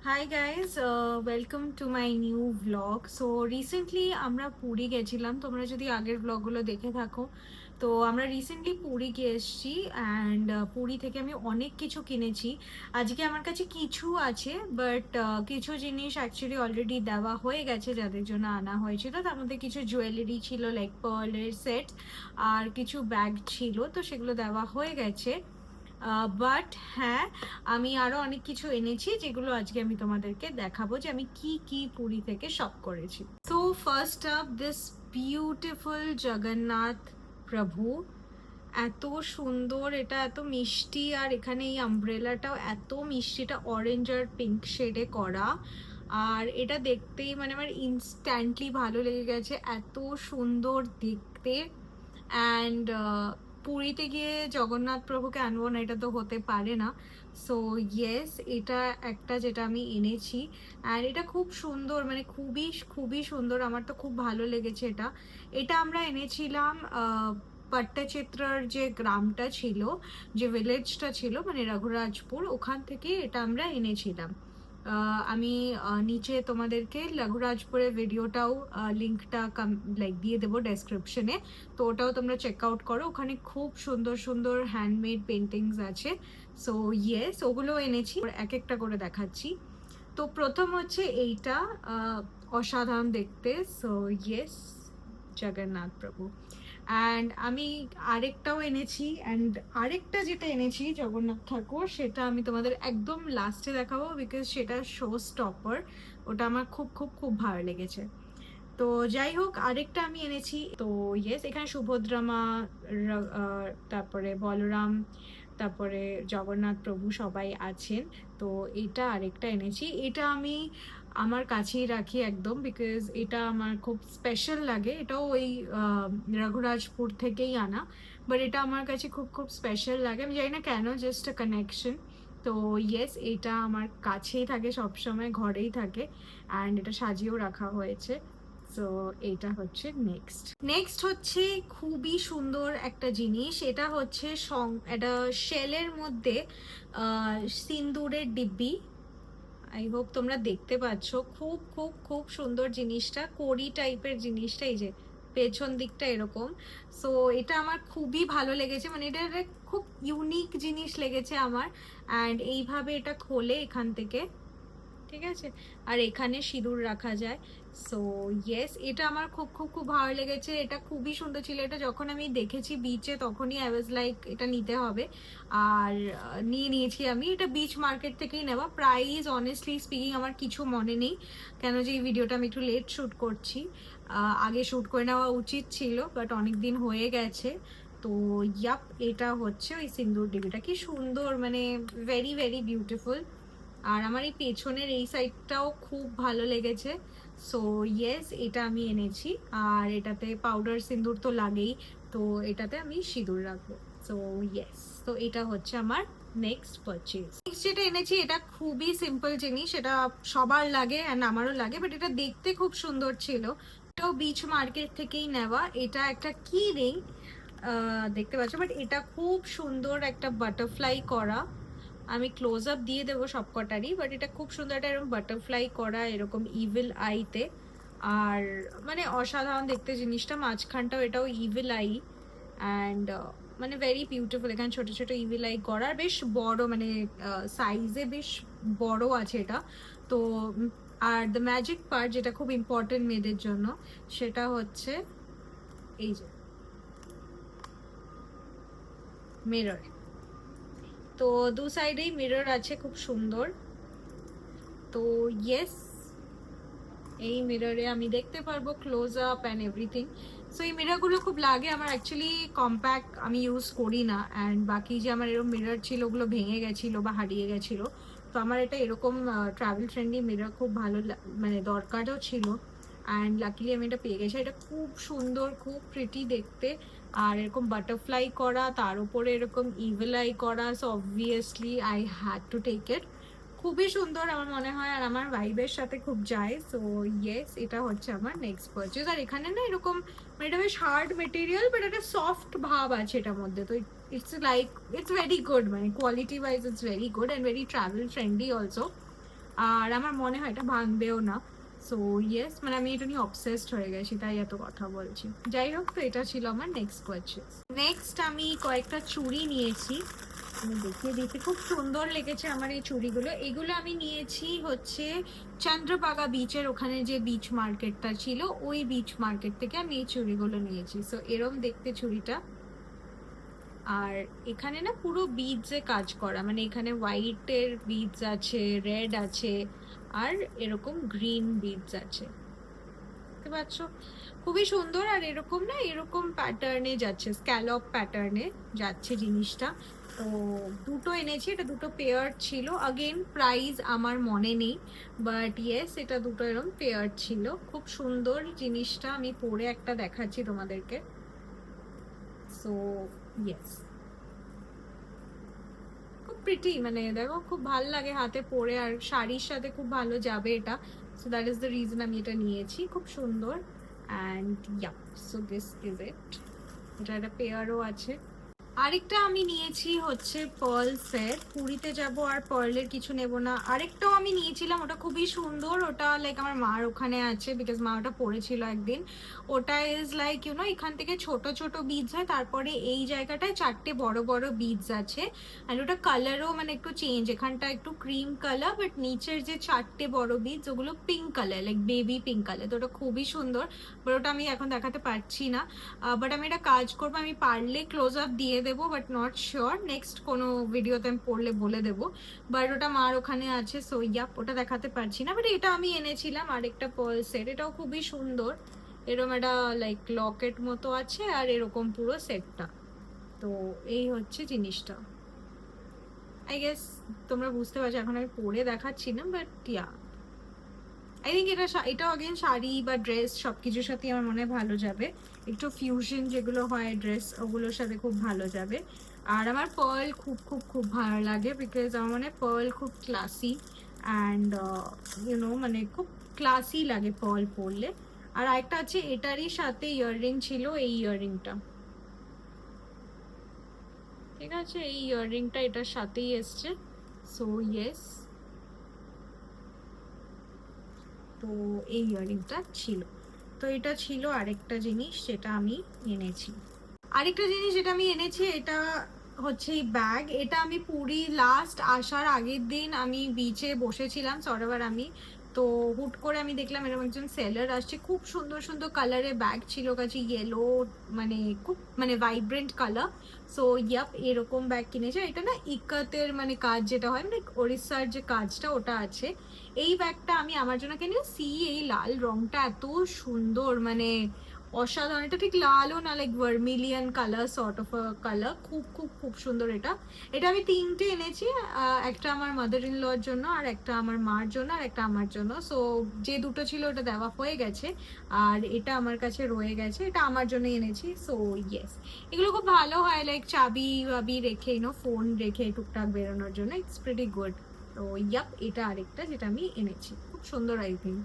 Hi guys, welcome to my new vlog. So recently আমরা পুরী গেছিলাম। তোমরা যদি আগের ভ্লগগুলো দেখে থাকো, তো আমরা রিসেন্টলি পুরী গিয়ে এসেছি। অ্যান্ড পুরী থেকে আমি অনেক কিছু কিনেছি। আজকে আমার কাছে কিছু আছে, বাট কিছু জিনিস অ্যাকচুয়ালি অলরেডি দেওয়া হয়ে গেছে যাদের জন্য আনা হয়েছিল। তার মধ্যে কিছু জুয়েলারি ছিল, লাইক পার্লের সেট, আর কিছু ব্যাগ ছিল, তো সেগুলো দেওয়া হয়ে গেছে। বাট হ্যাঁ, আমি আরো অনেক কিছু এনেছি যেগুলো আজকে আমি তোমাদেরকে দেখাবো যে আমি কি কি পুরী থেকে শপ করেছি। তো first up, this beautiful Jagannath প্রভু। এত সুন্দর, এটা এত মিষ্টি, আর এখানে এই আমব্রেলাটাও এত মিষ্টি, এটা অরেঞ্জ আর পিঙ্ক শেডে করা। আর এটা দেখতেই মানে আমার ইনস্ট্যান্টলি ভালো লেগে গেছে, এত সুন্দর দেখতে। অ্যান্ড পুরীতে গিয়ে জগন্নাথ প্রভুকে আনবো না, এটা তো হতে পারে না। সো ইয়েস, এটা একটা যেটা আমি এনেছি। আর এটা খুব সুন্দর, মানে খুবই খুবই সুন্দর, আমার তো খুব ভালো লেগেছে এটা। এটা আমরা এনেছিলাম পট্টচিত্রার যে গ্রামটা ছিল, যে ভিলেজটা ছিল, মানে রঘুরাজপুর, ওখান থেকে এটা আমরা এনেছিলাম। আমি নিচে তোমাদেরকে রঘুরাজপুরের ভিডিওটাও লিঙ্কটা লাইক দিয়ে দেবো ডেসক্রিপশনে। তো ওটাও তোমরা চেক আউট করো, ওখানে খুব সুন্দর সুন্দর হ্যান্ডমেড পেন্টিংস আছে। সো ইয়েস, ওগুলো এনেছি, এক একটা করে দেখাচ্ছি। তো প্রথম হচ্ছে এইটা, অসাধারণ দেখতে। সো ইয়েস, জগন্নাথ প্রভু। অ্যান্ড আমি আরেকটাও এনেছি, অ্যান্ড আরেকটা যেটা এনেছি জগন্নাথ ঠাকুর, সেটা আমি তোমাদের একদম লাস্টে দেখাবো, বিকজ সেটা শো স্টপার, ওটা আমার খুব খুব খুব ভালো লেগেছে। তো যাই হোক, আরেকটা আমি এনেছি। তো ইয়েস, এখানে সুভদ্রা মা, তারপরে বলরাম, তারপরে জগন্নাথ প্রভু সবাই আছেন। তো এটা আরেকটা এনেছি, এটা আমি আমার কাছেই রাখি একদম, বিকজ এটা আমার খুব স্পেশাল লাগে। এটাও ওই রঘুরাজপুর থেকেই আনা, বাট এটা আমার কাছে খুব খুব স্পেশাল লাগে, আমি জানি না কেন, জাস্ট আ কানেকশন। তো ইয়েস, এটা আমার কাছেই থাকে, সবসময় ঘরেই থাকে, অ্যান্ড এটা সাজিয়েও রাখা হয়েছে। সো এইটা হচ্ছে নেক্সট। নেক্সট হচ্ছে খুবই সুন্দর একটা জিনিস, এটা হচ্ছে এটা শেলের মধ্যে সিন্দুরের ডিব্বি। আই হোপ তোমরা দেখতে পাচ্ছ, খুব খুব খুব সুন্দর জিনিসটা, কড়ি টাইপের জিনিসটা, এই যে পেছন দিকটা এরকম। সো এটা আমার খুবই ভালো লেগেছে, মানে এটা একটা খুব ইউনিক জিনিস লেগেছে আমার। অ্যান্ড এইভাবে এটা খোলে এখান থেকে, ঠিক আছে, আর এখানে সিঁদুর রাখা যায়। সো ইয়েস, এটা আমার খুব খুব খুব ভালো লেগেছে, এটা খুবই সুন্দর ছিল। এটা যখন আমি দেখেছি বিচে, তখনই আই ওয়াজ লাইক এটা নিতে হবে, আর নিয়ে নিয়েছি আমি। এটা বিচ মার্কেট থেকেই নেওয়া। প্রাইস অনেস্টলি স্পিকিং আমার কিছু মনে নেই, কেন যে এই ভিডিওটা আমি একটু লেট শ্যুট করছি, আগে শ্যুট করে নেওয়া উচিত ছিল, বাট অনেক দিন হয়ে গেছে। তো ইয়াপ, এটা হচ্ছে ওই সিন্দুর ডিবিটা, কি সুন্দর, মানে ভেরি ভেরি বিউটিফুল। আর আমার এই পেছনের এই সাইডটাও খুব ভালো লেগেছে। সো ইয়েস, এটা আমি এনেছি। আর এটাতে পাউডার সিঁদুর তো লাগেই, তো এটাতে আমি সিঁদুর রাখবো। সো ইয়েস, তো এটা হচ্ছে আমার নেক্সট পারচেজ। নেক্সট যেটা এনেছি, এটা খুবই সিম্পল জিনিস, এটা সবার লাগে অ্যান্ড আমারও লাগে, বাট এটা দেখতে খুব সুন্দর ছিল। এটাও বিচ মার্কেট থেকেই নেওয়া। এটা একটা কি রিং, দেখতে পাচ্ছ, বাট এটা খুব সুন্দর, একটা বাটারফ্লাই করা। আমি ক্লোজ আপ দিয়ে দেবো সবকটারই, বাট এটা খুব সুন্দর, একটা এরকম বাটারফ্লাই করা, এরকম ইভিল আইতে। আর মানে অসাধারণ দেখতে জিনিসটা, মাঝখানটাও এটাও ইভিল আই, অ্যান্ড মানে ভেরি বিউটিফুল। এখানে ছোট ছোট ইভিল আই করা, বেশ বড়, মানে সাইজে বেশ বড় আছে এটা। তো আর দ্য ম্যাজিক পার্ট, যেটা খুব ইম্পর্টেন্ট মেয়েদের জন্য, সেটা হচ্ছে এই যে মিরর। তো দু সাইডেই মিরর আছে, খুব সুন্দর। তো ইয়েস, এই মিররে আমি দেখতে পারবো close up and everything. So এই মিররগুলো খুব লাগে আমার, অ্যাকচুয়ালি কম্প্যাক্ট আমি ইউজ করি না। অ্যান্ড বাকি যে আমার এরকম মিরর ছিল, ওগুলো ভেঙে গেছিলো বা হারিয়ে গেছিলো। তো আমার এটা এরকম ট্রাভেল ফ্রেন্ডলি মিরর খুব ভালো, মানে দরকারও ছিল। অ্যান্ড লাকিলি আমি এটা পেয়ে গেছি। এটা খুব সুন্দর, খুব প্রিটি দেখতে, আর এরকম বাটারফ্লাই করা, তার উপরে এরকম ইভিল আই করা। So obviously I had to take it. খুবই সুন্দর আমার মনে হয়, আর আমার ভাইবের সাথে খুব যায়। সো ইয়েস, এটা হচ্ছে আমার নেক্সট পারচেজ। আর এখানে না এরকম, মানে এটা বেশ হার্ড মেটেরিয়াল, বাট একটা সফট ভাব আছে এটার মধ্যে। তো it's like, it's very good, মানে quality wise it's very good and very travel friendly also. আর আমার মনে হয় এটা ভাঙবেও না। সো ইয়েস, মানে আমি এটা নিয়ে অবসেসড হয়ে গেছি, তাই এত কথা বলছি। যাই হোক, তো এটা ছিল আমার নেক্সট কোয়েশ্চেন। নেক্সট আমি কয়েকটা চুড়ি নিয়েছি, আমি দেখিয়ে দিচ্ছি। খুব সুন্দর লেগেছে আমার এই চুড়িগুলো। এগুলো আমি নিয়েছি হচ্ছে চন্দ্রভাগা বিচের ওখানে যে বিচ মার্কেটটা ছিল, ওই বিচ মার্কেট থেকে আমি এই চুড়িগুলো নিয়েছি। সো এরম দেখতে চুড়িটা। আর এখানে না পুরো বিডসে কাজ করা, মানে এখানে হোয়াইটের বিডস আছে, রেড আছে, আর এরকম গ্রিন বিডস আছে, দেখতে পাচ্ছ? খুবই সুন্দর। আর এরকম না, এরকম প্যাটার্নে যাচ্ছে, স্ক্যালপ প্যাটার্নে যাচ্ছে জিনিসটা। তো দুটো এনেছি, এটা দুটো পেয়ার ছিল। আগেন প্রাইস আমার মনে নেই, বাট ইয়েস, এটা দুটো এরকম পেয়ার ছিল। খুব সুন্দর জিনিসটা, আমি পরে একটা দেখাচ্ছি তোমাদেরকে। সো ইয়েস, খুব প্রিটি, মানে দেখো খুব ভালো লাগে হাতে পরে, আর শাড়ির সাথে খুব ভালো যাবে এটা। So that is the reason আমি এটা নিয়েছি। খুব সুন্দর। And yeah, so this is ইট। এটা একটা পেয়ারও আছে। আরেকটা আমি নিয়েছি হচ্ছে পার্ল সেট। পুরীতে যাব আর পার্লের কিছু নেব না। আরেকটাও আমি নিয়েছিলাম, ওটা খুবই সুন্দর। ওটা লাইক আমার মার ওখানে আছে, বিকজ মা ওটা পরেছিল একদিন। ওটা ইজ লাইক এখান থেকে ছোট ছোট বিডস হয়, তারপরে এই জায়গাটায় 4টে বড় বড় বিডস আছে। অ্যান্ড ওটা কালারও মানে একটু চেঞ্জ, এখানটা একটু ক্রিম কালার, বাট নিচের যে 4টে বড় বিডস ওগুলো pink colour, like baby pink colour. তো ওটা খুবই সুন্দর, বাট ওটা আমি এখন দেখাতে পারছি না। বাট আমি এটা কাজ করবো, আমি পারলে ক্লোজ আপ দিয়ে দেবো, বাট নট শিওর। নেক্সট কোনো ভিডিওতে আমি পড়লে বলে দেবো। বাট ওটা মার ওখানে আছে, সো ইয়াপ, ওটা দেখাতে পারছি না। বাট এটা আমি এনেছিলাম আরেকটা পার্ল সেট, এটাও খুবই সুন্দর। এরকম একটা লাইক লকেট মতো আছে, আর এরকম পুরো সেটটা। তো এই হচ্ছে জিনিসটা। আই গেস তোমরা বুঝতে পারছো, এখন আমি পরে দেখাচ্ছি না, বাট ইয়া, আই থিঙ্ক এটাও আগেন শাড়ি বা ড্রেস সব কিছুর সাথে আমার মনে হয় ভালো যাবে। একটু ফিউশন যেগুলো হয় ড্রেস, ওগুলোর সাথে খুব ভালো যাবে। আর আমার পার্ল খুব খুব খুব ভালো লাগে, বিকজ আমার মনে হয় পার্ল খুব ক্লাসি অ্যান্ড মানে খুব ক্লাসি লাগে পার্ল পরলে। আর আরেকটা আছে, এটারই সাথে ইয়াররিং ছিল, এই ইয়াররিংটা, ঠিক আছে, এই ইয়াররিংটা এটার সাথেই এসছে। সো ইয়েস, তো এই ইয়াররিংটা ছিল। তো এটা ছিল আরেকটা জিনিস যেটা আমি এনেছি। আরেকটা জিনিস যেটা আমি এনেছি, এটা হচ্ছে এই ব্যাগ। এটা আমি পুরী লাস্ট আসার আগের দিন আমি বিচে বসেছিলাম সরোবর আমি, তো হুট করে আমি দেখলাম এরকম একজন সেলার আসছে, খুব সুন্দর সুন্দর কালারের ব্যাগ ছিল কাছে, ইয়েলো, মানে খুব মানে ভাইব্রেন্ট কালার। সো ইয়াপ, এরকম ব্যাগ কিনেছে। এটা না ইকাতের মানে কাজ যেটা হয়, মানে ওড়িশার যে কাজটা ওটা আছে। এই ব্যাগটা আমি আমার জন্য কিনে, এই লাল রংটা এত সুন্দর, মানে অসাধারণ। এটা ঠিক লালও না, like vermilion colour sort of a colour. খুব খুব খুব সুন্দর এটা। এটা আমি 3টে এনেছি, একটা আমার মাদার ইন লর জন্য, আর একটা আমার মার জন্য, আর একটা আমার জন্য। সো যে দুটো ছিল ওটা দেওয়া হয়ে গেছে, আর এটা আমার কাছে রয়ে গেছে, এটা আমার জন্য এনেছি। সো ইয়েস, এগুলো খুব ভালো হয়, লাইক চাবি বাবি রেখে, ফোন রেখে টুকটাক বেরোনোর জন্য, ইটস প্রিটি গুড। তো ইয়াপ, এটা আরেকটা যেটা আমি এনেছি, খুব সুন্দর আই থিঙ্ক।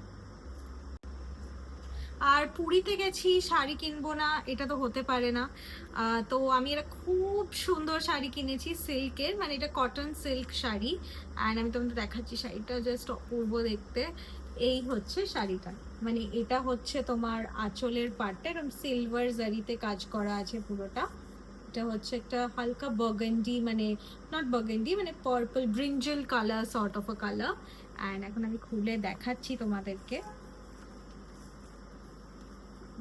আর পুরীতে গেছি, শাড়ি কিনবো না এটা তো হতে পারে না। তো আমি একটা খুব সুন্দর শাড়ি কিনেছি সিল্কের, মানে এটা কটন সিল্ক শাড়ি। অ্যান্ড আমি তোমাদের দেখাচ্ছি শাড়িটা, জাস্ট অপূর্ব দেখতে। এই হচ্ছে শাড়িটা, মানে এটা হচ্ছে তোমার আঁচলের পাটটা এরকম সিলভার জারিতে কাজ করা আছে পুরোটা। এটা হচ্ছে একটা হালকা বার্গান্ডি, মানে নট বার্গান্ডি, মানে purple brinjal colour sort of a colour. And এখন আমি খুলে দেখাচ্ছি তোমাদেরকে।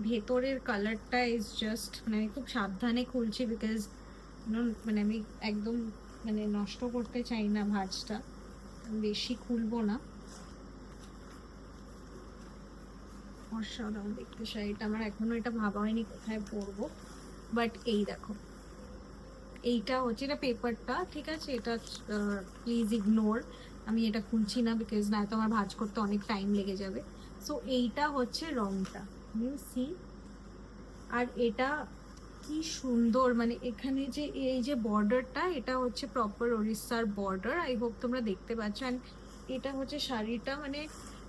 ভেতরের কালারটা ইজ জাস্ট, মানে আমি খুব সাবধানে খুলছি, বিকজ মানে আমি একদম মানে নষ্ট করতে চাই না ভাঁজটা, বেশি খুলবো না। অসাধারণ দেখতে শাড়িটা, আমার এখনো এটা ভাবা হয়নি কোথায় পরবো। বাট এই দেখো, এইটা হচ্ছে, এটা পেপারটা, ঠিক আছে, এটা প্লিজ ইগনোর। আমি এটা খুলছি না, বিকজ না তো আমার ভাঁজ করতে অনেক টাইম লেগে যাবে। সো এইটা হচ্ছে রংটা, ইউ সি। আর এটা কি সুন্দর, মানে এখানে যে এই যে বর্ডারটা, এটা হচ্ছে প্রপার ওড়িশার বর্ডার। আই হোপ তোমরা দেখতে পাচ্ছ। অ্যান্ড এটা হচ্ছে শাড়িটা, মানে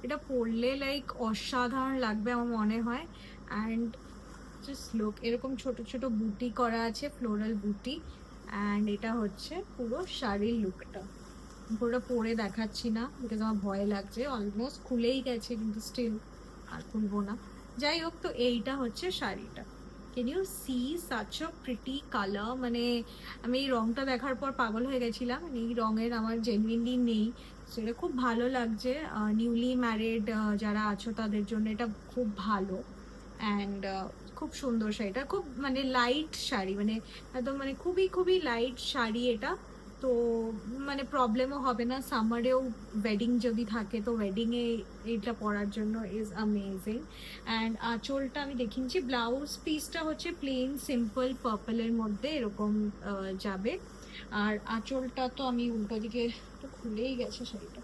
এটা পরলে লাইক অসাধারণ লাগবে আমার মনে হয়। অ্যান্ড জাস্ট লুক, এরকম ছোট ছোট বুটি করা আছে, ফ্লোরাল বুটি। অ্যান্ড এটা হচ্ছে পুরো শাড়ির লুকটা। পুরোটা পরে দেখাচ্ছি না, বিকজ আমার ভয় লাগছে। অলমোস্ট খুলেই গেছে কিন্তু স্টিল আর খুলবো না। যাই হোক, তো এইটা হচ্ছে শাড়িটা। Can you see such a pretty colour? মানে আমি এই রংটা দেখার পর পাগল হয়ে গেছিলাম। এই রঙের আমার জেনুইনলি নেই, সেটা খুব ভালো লাগছে। নিউলি ম্যারিড যারা আছো তাদের জন্য এটা খুব ভালো। অ্যান্ড খুব সুন্দর শাড়িটা, খুব মানে লাইট শাড়ি, মানে একদম মানে খুবই খুবই লাইট শাড়ি এটা। তো মানে প্রবলেমও হবে না সামারেও, ওয়েডিং যদি থাকে তো ওয়েডিংয়ে এটা পরার জন্য ইজ অ্যামেজিং। অ্যান্ড আঁচলটা আমি দেখিয়েছি, ব্লাউজ পিসটা হচ্ছে প্লেন সিম্পল পার্পলের মধ্যে এরকম যাবে। আর আঁচলটা তো আমি উল্টো দিকে তো খুলেই গেছে শাড়িটা।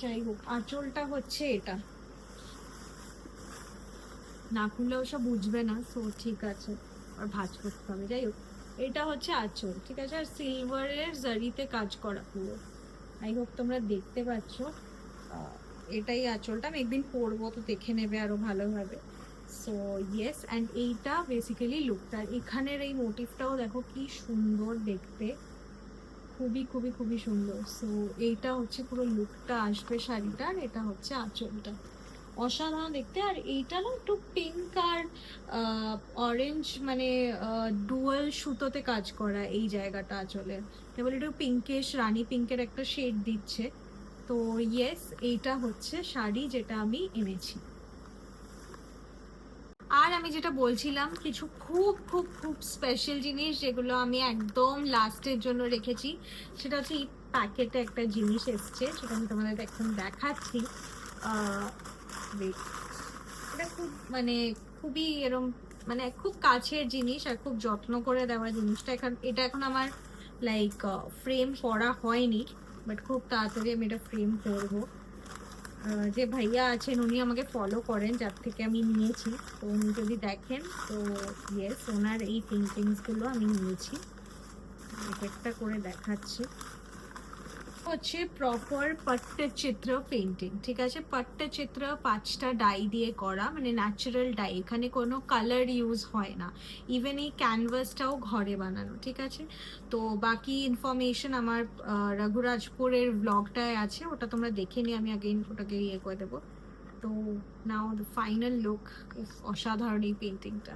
যাই হোক, আঁচলটা হচ্ছে এটা, না খুললে ওসব বুঝবে না, সো ঠিক আছে, আর ভাঁজ করতে হবে। যাই হোক, এটা হচ্ছে আঁচল, ঠিক আছে। আর সিলভারের জারিতে কাজ করা পুরো। আই হোপ তোমরা দেখতে পাচ্ছ। এটাই আঁচলটা, আমি একদিন পরবো তো দেখে নেবে আরো ভালোভাবে। সো ইয়েস, অ্যান্ড এইটা বেসিক্যালি লুকটা। এখানের এই মোটিভটাও দেখো কি সুন্দর দেখতে, খুবই খুবই খুবই সুন্দর। সো এইটা হচ্ছে পুরো লুকটা আসবে শাড়িটার। এটা হচ্ছে আঁচলটা, অসাধারণ দেখতে। আর এইটা না একটু পিঙ্ক আর অরেঞ্জ, মানে ডুয়াল সুতোতে কাজ করা এই জায়গাটা আঁচলে, এবার একটু পিঙ্কেশ, রানী পিঙ্কের একটা শেড দিচ্ছে। তো ইয়েস, এইটা হচ্ছে শাড়ি যেটা আমি এনেছি। আর আমি যেটা বলছিলাম, কিছু খুব খুব খুব স্পেশাল জিনিস যেগুলো আমি একদম লাস্টের জন্য রেখেছি, সেটা হচ্ছে এই প্যাকেটে একটা জিনিস এসছে, সেটা আমি তোমাদের এখন দেখাচ্ছি। এটা খুব মানে খুবই এরম, মানে খুব কাছের জিনিস আর খুব যত্ন করে দেওয়া জিনিসটা। এটা এখন আমার লাইক ফ্রেম করা হয়নি, বাট খুব তাড়াতাড়ি আমি এটা ফ্রেম করবো। যে ভাইয়া আছেন উনি আমাকে ফলো করেন, যার থেকে আমি নিয়েছি, তো উনি যদি দেখেন তো ইয়েস, ওনার এই পেন্টিংসগুলো আমি নিয়েছি। একটা করে দেখাচ্ছি, হচ্ছে প্রপার পট্টচিত্র পেন্টিং, ঠিক আছে। পট্টচিত্র 5টা ডাই দিয়ে করা, মানে ন্যাচারাল ডাই, এখানে কোনো কালার ইউজ হয় না। ইভেন এই ক্যানভাসটাও ঘরে বানানো, ঠিক আছে। তো বাকি ইনফরমেশন আমার রঘুরাজপুরের ব্লগটায় আছে, ওটা তোমরা দেখে নিয়ে আমি আগেই ওটাকে ইয়ে করে দেবো। তো নাও দ্য ফাইনাল লুক। অসাধারণ এই পেন্টিংটা,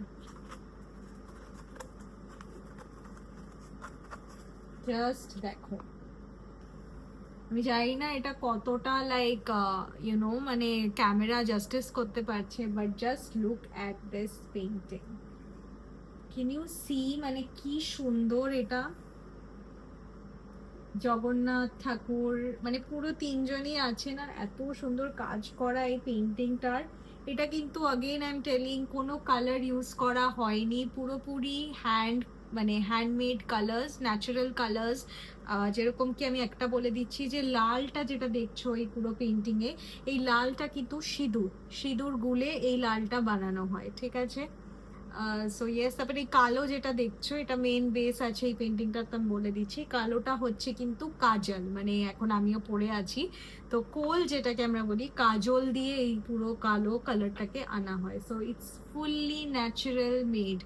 জাস্ট দেখো। আমি জানি না এটা কতটা লাইক মানে ক্যামেরা জাস্টিস করতে পারছে, but just look at this painting. Can you see, মানে কি সুন্দর এটা। জগন্নাথ ঠাকুর, মানে পুরো তিনজনই আছেন, আর এত সুন্দর কাজ করা এই পেইন্টিংটার। এটা কিন্তু আগেন আই এম টেলিং, কোনো কালার ইউজ করা হয়নি, পুরোপুরি মানে হ্যান্ডমেড কালার্স, ন্যাচারাল কালার্স। যেরকম কি আমি একটা বলে দিচ্ছি, যে লালটা যেটা দেখছো এই পুরো পেইন্টিং এ, এই লালটা কিন্তু সিঁদুর, সিঁদুর গুলে এই লালটা বানানো হয়, ঠিক আছে। সো ইয়েস, তারপরে এই কালো যেটা দেখছো, এটা মেন বেস আছে এই পেন্টিংটা, তো আমি বলে দিচ্ছি, কালোটা হচ্ছে কিন্তু কাজল, মানে এখন আমিও পরে আছি, তো কোল যেটাকে আমরা বলি, কাজল দিয়ে এই পুরো কালো কালারটাকে আনা হয়। So it's fully natural made.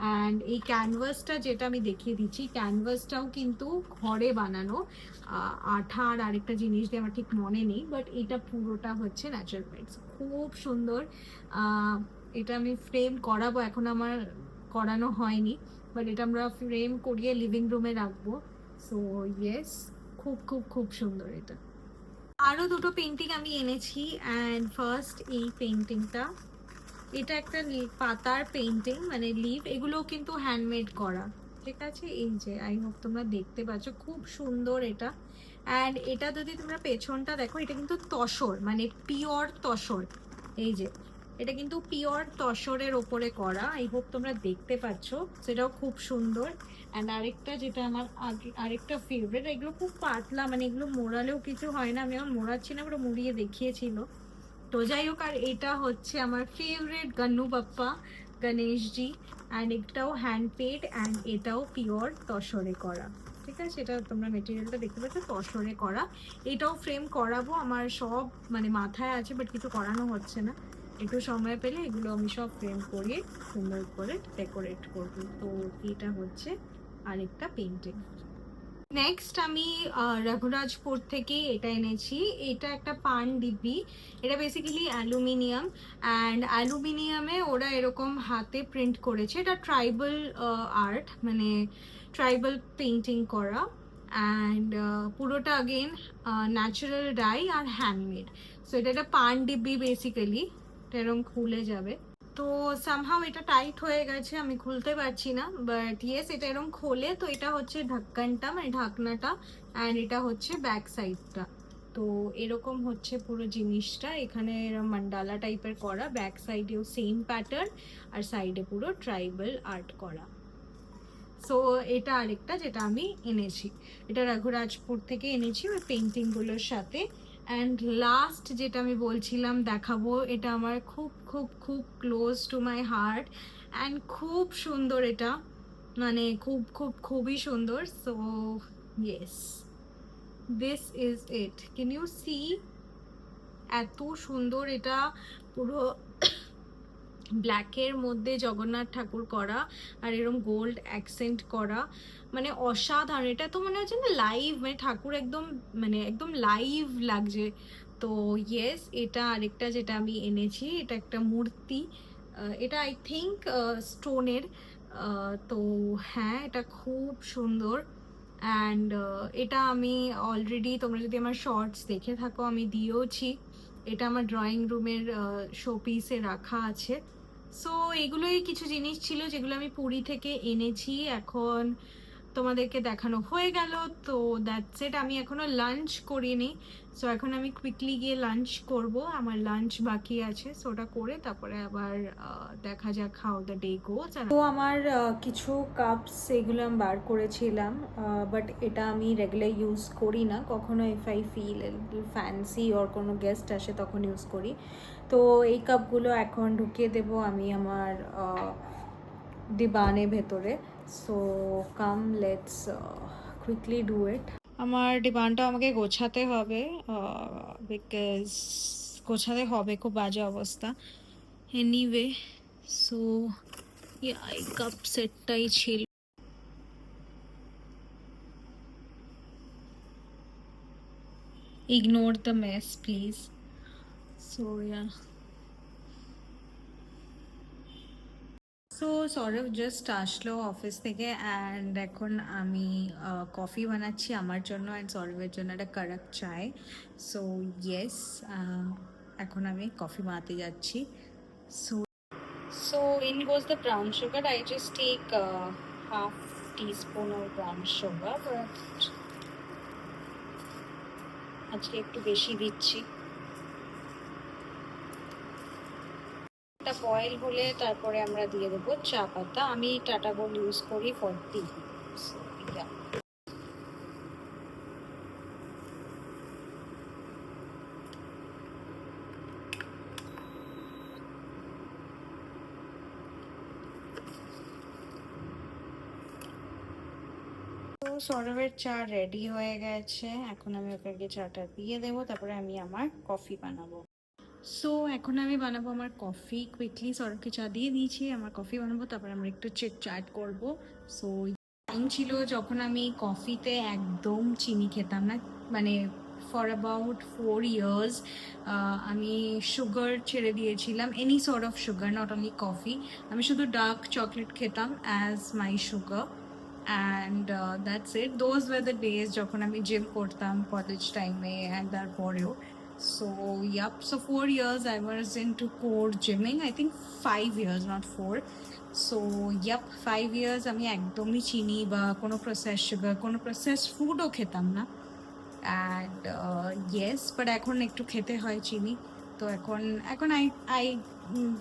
And এই ক্যানভাসটা যেটা আমি দেখিয়ে দিচ্ছি, ক্যানভাসটাও কিন্তু ঘরে বানানো, আঠা আর আরেকটা জিনিস দিয়ে আমার ঠিক মনে নেই, বাট এটা পুরোটা হচ্ছে ন্যাচারাল মেড। খুব সুন্দর। এটা আমি ফ্রেম করাবো, এখন আমার করানো হয়নি, বাট এটা আমরা ফ্রেম করিয়ে লিভিং রুমে রাখবো। সো ইয়েস, খুব খুব খুব সুন্দর এটা। আরো দুটো পেন্টিং আমি এনেছি, অ্যান্ড ফার্স্ট এই পেন্টিংটা, এটা একটা পাতার পেন্টিং, মানে লিভ, এগুলো কিন্তু হ্যান্ডমেড করা, ঠিক আছে। এই যে আই হোপ তোমরা দেখতে পাচ্ছ, খুব সুন্দর এটা। অ্যান্ড এটা যদি তোমরা পেছনটা দেখো, এটা কিন্তু তসর, মানে পিওর তসর। এই যে এটা কিন্তু পিওর তসরের ওপরে করা, আই হোপ তোমরা দেখতে পাচ্ছ, সেটাও খুব সুন্দর। অ্যান্ড আরেকটা যেটা আমার আরেকটা ফেভারিট, এগুলো খুব পাতলা, মানে এগুলো মোড়ালেও কিছু হয় না, আমি আমার মোড়াচ্ছি না, ওরা মুড়িয়ে দেখিয়েছিল। তো যাই হোক, আর এটা হচ্ছে আমার ফেভারিট গন্নু বাপ্পা, গণেশজি। অ্যান্ড এটাও হ্যান্ড পেড, অ্যান্ড এটাও পিওর তসরে করা, ঠিক আছে। এটা তোমরা মেটেরিয়ালটা দেখতে পাচ্ছ, তসরে করা। এটাও ফ্রেম করাবো, আমার সব মানে মাথায় আছে, বাট কিছু করানো হচ্ছে না। একটু সময় পেলে এগুলো আমি সব ফ্রেম করিয়ে সুন্দর করে ডেকোরেট করবো। তো এটা হচ্ছে আরেকটা পেন্টিং। নেক্সট আমি রঘুরাজপুর থেকে এটা এনেছি। এটা একটা পান ডিব্বি। এটা বেসিক্যালি অ্যালুমিনিয়াম, অ্যান্ড অ্যালুমিনিয়ামে ওরা এরকম হাতে প্রিন্ট করেছে। এটা ট্রাইবাল আর্ট, মানে ট্রাইবাল পেন্টিং করা, অ্যান্ড পুরোটা আগেন ন্যাচারাল ডাই আর হ্যান্ডমেড। সো এটা একটা পান ডিব্বি বেসিক্যালি। এটা এরকম খুলে যাবে। তো সামহাও এটা টাইট হয়ে গেছে, আমি খুলতে পারছি না, বাট ইয়েস এটা এরকম খোলে। তো এটা হচ্ছে ঢাকনটা, মানে ঢাকনাটা, অ্যান্ড এটা হচ্ছে ব্যাক সাইডটা। তো এরকম হচ্ছে পুরো জিনিসটা। এখানে এরকম মান্ডালা টাইপের করা, ব্যাক সাইডেও সেম প্যাটার্ন, আর সাইডে পুরো ট্রাইবাল আর্ট করা। সো এটা আরেকটা যেটা আমি এনেছি, এটা রঘুরাজপুর থেকে এনেছি ওই পেন্টিংগুলোর সাথে। অ্যান্ড লাস্ট যেটা আমি বলছিলাম দেখাবো, এটা আমার খুব খুব খুব close to my heart, and খুব সুন্দর এটা, মানে খুব খুব খুবই সুন্দর। So yes, this is it. Can you see? এত সুন্দর এটা, পুরো ব্ল্যাকের মধ্যে জগন্নাথ ঠাকুর করা, আর এরকম গোল্ড অ্যাকসেন্ট করা, মানে অসাধারণ। এটা তো মনে হচ্ছে না লাইভ, মানে ঠাকুর একদম, মানে একদম লাইভ লাগছে। তো ইয়েস, এটা আরেকটা যেটা আমি এনেছি, এটা একটা মূর্তি। এটা আই থিঙ্ক স্টোনের। তো হ্যাঁ, এটা খুব সুন্দর। অ্যান্ড এটা আমি অলরেডি, তোমরা যদি আমার শর্টস দেখে থাকো, আমি দিয়েওছি। এটা আমার ড্রয়িং রুমের শোপিসে রাখা আছে। সো এগুলোই কিছু জিনিস ছিল যেগুলো আমি পুরী থেকে এনেছি। এখন তোমাদেরকে দেখানো হয়ে গেল। তো দ্যাটস ইট। আমি এখনো লাঞ্চ করিনি, সো এখন আমি কুইকলি গিয়ে লাঞ্চ করব। আমার লাঞ্চ বাকি আছে, সো ওটা করে তারপরে আবার দেখা যাক হাউ দ্য ডে গোজ। তো আমার কিছু কাপস এগুলো আমি বার করেছিলাম, বাট এটা আমি রেগুলার ইউজ করি না কখনো। ইফ আই ফিল ফ্যান্সি ওর কোনো গেস্ট আসে তখন ইউজ করি। তো এই কাপগুলো এখন ঢুকিয়ে দেব আমি আমার ডিবানের ভেতরে। So come, let's quickly do it. আমার ডিবানটা আমাকে গোছাতে হবে, বিকজ গোছাতে হবে, খুব বাজে অবস্থা। এনিওয়ে, সো এই কাপ সেটটাই ছিল। Ignore the mess please. So so Sourav just আসলো অফিস থেকে, অ্যান্ড এখন আমি কফি বানাচ্ছি আমার জন্য অ্যান্ড সৌরভের জন্য একটা কড়ক চায়। সো ইয়েস, এখন আমি কফি বানাতে যাচ্ছি। So so in goes the brown sugar. I just take half teaspoon of brown sugar, but আজকে একটু বেশি দিচ্ছি। এটা বয়েল হলে তারপরে আমরা দিয়ে দেবো চা পাতা। আমি টাটা গোল্ড ইউজ করি ফর টি। তো সৌরভের চা রেডি হয়ে গেছে, এখন আমি ওকে চাটা দিয়ে দেবো, তারপরে আমি আমার কফি বানাবো। সো এখন আমি বানাবো আমার কফি কুইকলি। সৌরভকে চা দিয়ে দিয়েছি, আমার কফি বানাবো, তারপরে আমরা একটু চিট চ্যাট করবো। সো টাইম ছিল যখন আমি কফিতে একদম চিনি খেতাম না, মানে ফর অ্যাবাউট 4 years আমি সুগার ছেড়ে দিয়েছিলাম, any sort of sugar, not only coffee. আমি শুধু ডার্ক চকলেট খেতাম as my sugar, and that's it. Those were the days যখন আমি জিম করতাম কলেজ টাইমে অ্যান্ড তারপরেও। So, yup. So 4 years I was into core gymming. I think 5 years, not 4. So, yup, 5 years আমি একদমই চিনি বা কোনো প্রসেস সুগার, কোনো প্রসেস ফুডও খেতাম না। অ্যান্ড ইয়েস, বাট এখন একটু খেতে হয় চিনি। তো এখন এখন I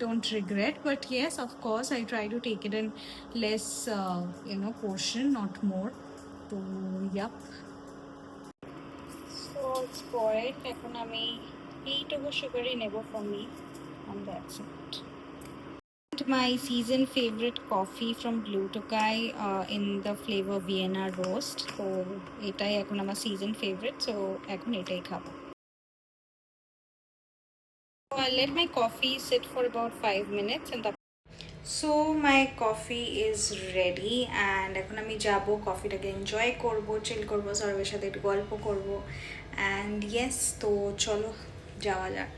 don't regret, but yes, of course, I try to take it in less, portion, not more. So, yup. So it's boiled. এখন আমি এইটুকু সুগারই নেব for me, and that's it. My season favorite coffee from Blue Tokai in the flavor Vienna Roast. So এটাই এখন আমার season favorite. So এখন এটাই খাবো। So I'll let my coffee sit for about 5 minutes and so my coffee is ready and এখন আমি যাবো কফিটাকে enjoy করবো, চিল করবো, সর্বের সাথে একটু গল্প করবো অ্যান্ড ইয়েস, তো চলো যাওয়া যাক।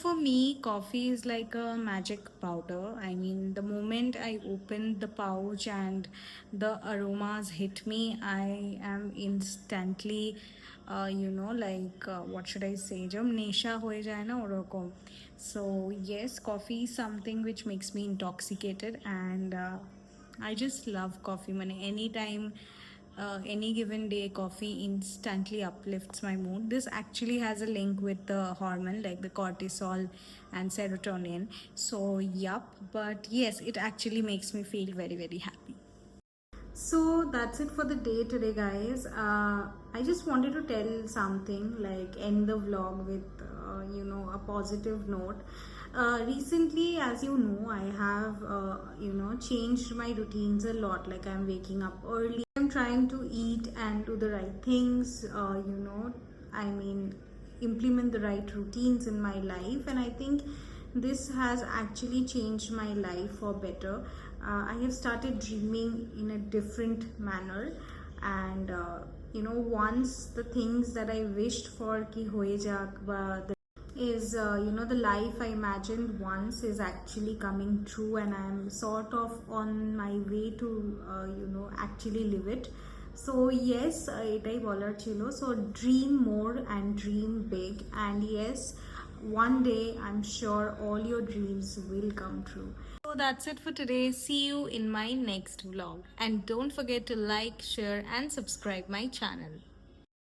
For me, coffee is like a magic powder. I mean, the moment I open the pouch and the aromas hit me, I am instantly, what should I say? जब नेशा हो जाए ना ओरकम. So yes, coffee is something which makes me intoxicated, and I just love coffee. Man, anytime, any given day, coffee instantly uplifts my mood. This actually has a link with the hormone like the cortisol and serotonin. So, yup, but yes, it actually makes me feel very, very happy. So that's it for the day today, guys. I just wanted to tell something, like end the vlog with a positive note. Recently, as you know, I have changed my routines a lot. Like I'm waking up early. I'm trying to eat and do the right things. I mean, implement the right routines in my life, and I think this has actually changed my life for better. I have started dreaming in a different manner, and once the things that I wished for ki hoye jak ba is the life I imagined once is actually coming true, and I am sort of on my way to actually live it. So yes, এটাই বলার ছিল. So dream more and dream big, and yes, one day I'm sure all your dreams will come true. So that's it for today. See you in my next vlog, and don't forget to like, share and subscribe my channel.